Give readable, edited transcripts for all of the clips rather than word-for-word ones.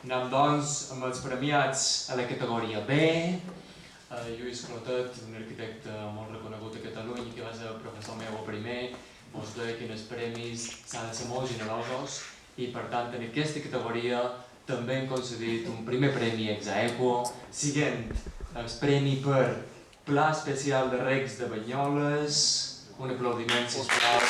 Anem doncs amb els premiats a la categoria B. Lluís Clotet, un arquitecte molt reconegut a Catalunya, que va ser professor meu a primer, ens deia que en els premis s'ha de ser molt generosos i per tant en aquesta categoria també hem concedit un primer premi ex aequo, siguent el premi per Pla Especial de Recs de Banyoles. Un aplaudiment, sisplau.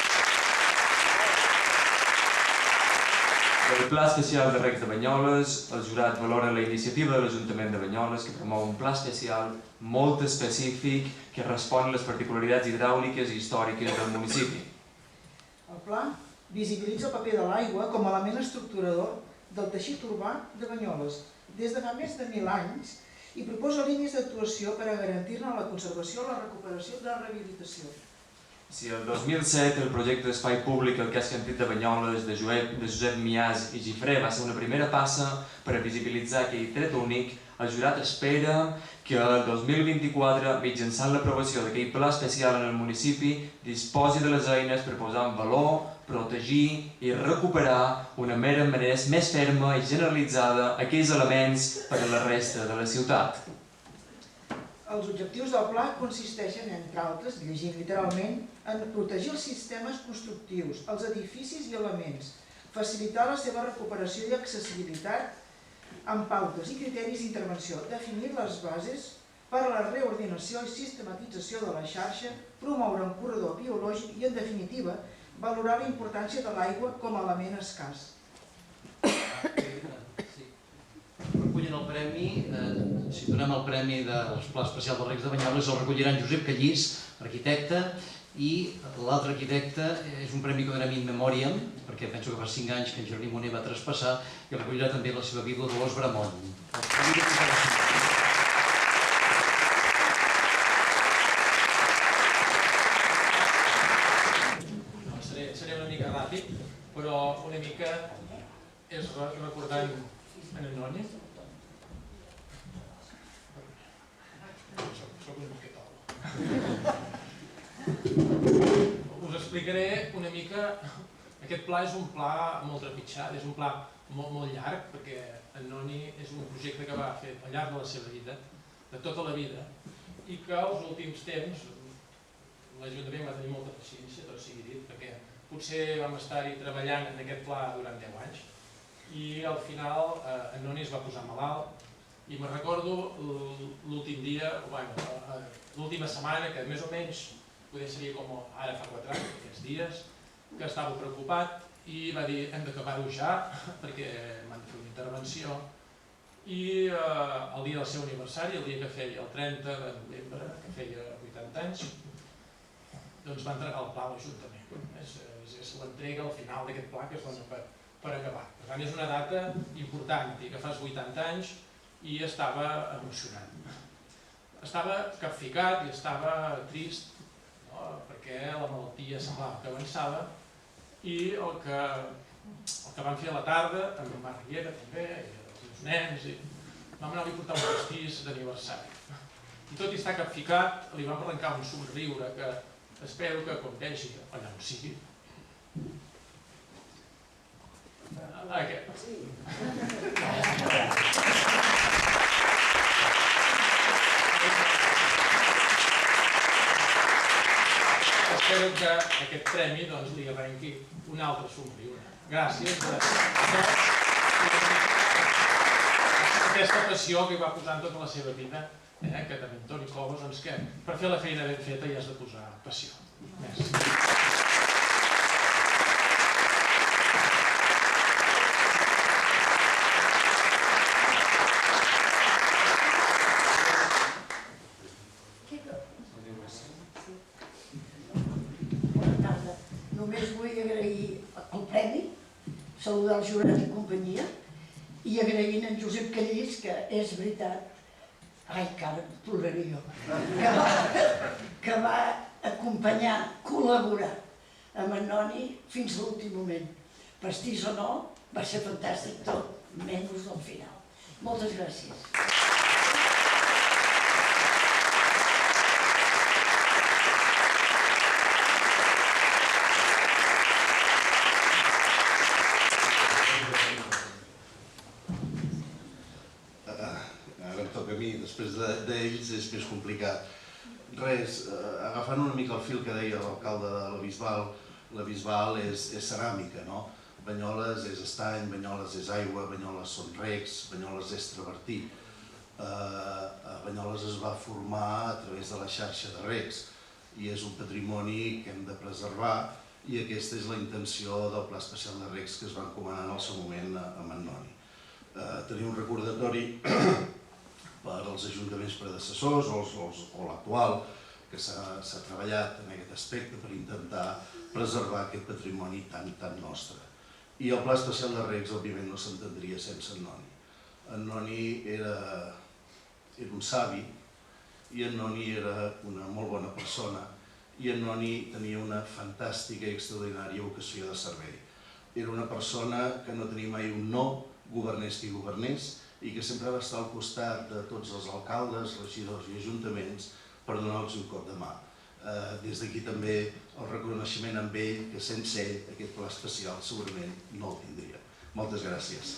El Pla Especial de Recs de Banyoles, el jurat valora la iniciativa de l'Ajuntament de Banyoles que promou un pla especial molt específic que respon a les particularitats hidràuliques i històriques del municipi. El pla visibilitza el paper de l'aigua com a element estructurador del teixit urbà de Banyoles des de fa més de 1000 anys i proposa línies d'actuació per a garantir-ne la conservació, la recuperació i la rehabilitació. Si el 2007 el projecte d'espai públic El Casc Antic de Banyoles de Josep Mias i Gifré va ser una primera passa per a visibilitzar aquell tret únic, el jurat espera que el 2024, mitjançant l'aprovació d'aquell pla especial en el municipi, disposi de les eines per posar en valor, protegir i recuperar d'una manera més ferma i generalitzada aquells elements per a la resta de la ciutat. Els objectius del pla consisteixen, entre altres, llegint literalment, en protegir els sistemes constructius, els edificis i elements, facilitar la seva recuperació i accessibilitat amb pautes i criteris d'intervenció, definir les bases per a la reordinació i sistematització de la xarxa, promoure un corredor biològic i, en definitiva, valorar la importància de l'aigua com a element escàs. Recullen el premi, si donem el premi del Pla Especial dels Recs de Banyoles, el recolliran Josep Callís, arquitecte, i l'altre arquitecte és un premi que donem in memoriam, perquè penso que fa 5 anys que en Jordi Moner va traspassar, i recollirà també la seva vídua Dolors Bramont. Seré una mica ràpid, però una mica és recordant en Noni. Soc un moquetol. Us explicaré una mica. Aquest pla és un pla molt trepitjat, és un pla molt llarg, perquè en Noni és un projecte que va fer al llarg de la seva vida, de tota la vida, i que als últims temps l'Ajuntament va tenir molta paciència, tot sigui dit, perquè potser vam estar-hi treballant en aquest pla durant 10 anys, i al final en Noni es va posar malalt i me'n recordo l'últim dia, l'última setmana, que més o menys poder seria com ara fa 4 anys, aquests dies, que estava preocupat i va dir hem d'acabar-ho ja perquè m'han de fer una intervenció, i el dia del seu aniversari, el dia que feia el 30 de novembre, que feia 80 anys, doncs va entregar el pla a l'Ajuntament. És l'entrega al final d'aquest pla que es dona per acabar. Per tant, és una data important, que fas 80 anys i estava emocionat. Estava capficat i estava trist, perquè la malaltia semblava que avançava, i el que vam fer a la tarda, amb en Marc Riera també, i els meus nens, vam anar-li a portar un pastís d'aniversari. I tot i estar capficat, li vam arrencar un somriure que espero que quan vegi allà on sigui, espero que aquest premi li arrenqui un altre somriure. Gràcies per aquesta passió que hi va posar en tota la seva vida, que també en Toni Cobos, que per fer la feina ben feta hi has de posar passió. Gràcies. Només vull agrair el premi, saludar el jurat i companyia, i agraint en Josep Callís, que és veritat, ai, cara, ploraré jo, que va acompanyar, col·laborar amb en Noni fins a l'últim moment. Pastís o no, va ser fantàstic tot, menys al final. Moltes gràcies. després d'ells és més complicat. Res, agafant una mica el fil que deia l'alcalde de la Bisbal és ceràmica, no? Banyoles és estany, Banyoles és aigua, Banyoles són recs, Banyoles és travertí. Banyoles es va formar a través de la xarxa de recs i és un patrimoni que hem de preservar i aquesta és la intenció del Pla Especial de Recs que es va encomanar en el seu moment a Mannoni. Tenir un recordatori per als ajuntaments predecessors o l'actual que s'ha treballat en aquest aspecte per intentar preservar aquest patrimoni tan nostre. I el Pla Especial de Recs, òbviament, no s'entendria sense en Noni. En Noni era un savi i en Noni era una molt bona persona i en Noni tenia una fantàstica i extraordinària vocació de servei. Era una persona que no tenia mai un no, governés qui governés, i que sempre va estar al costat de tots els alcaldes, regidors i ajuntaments per donar-los un cop de mà. Des d'aquí també el reconeixement amb ell, que sense ell aquest pla especial segurament no el tindria. Moltes gràcies.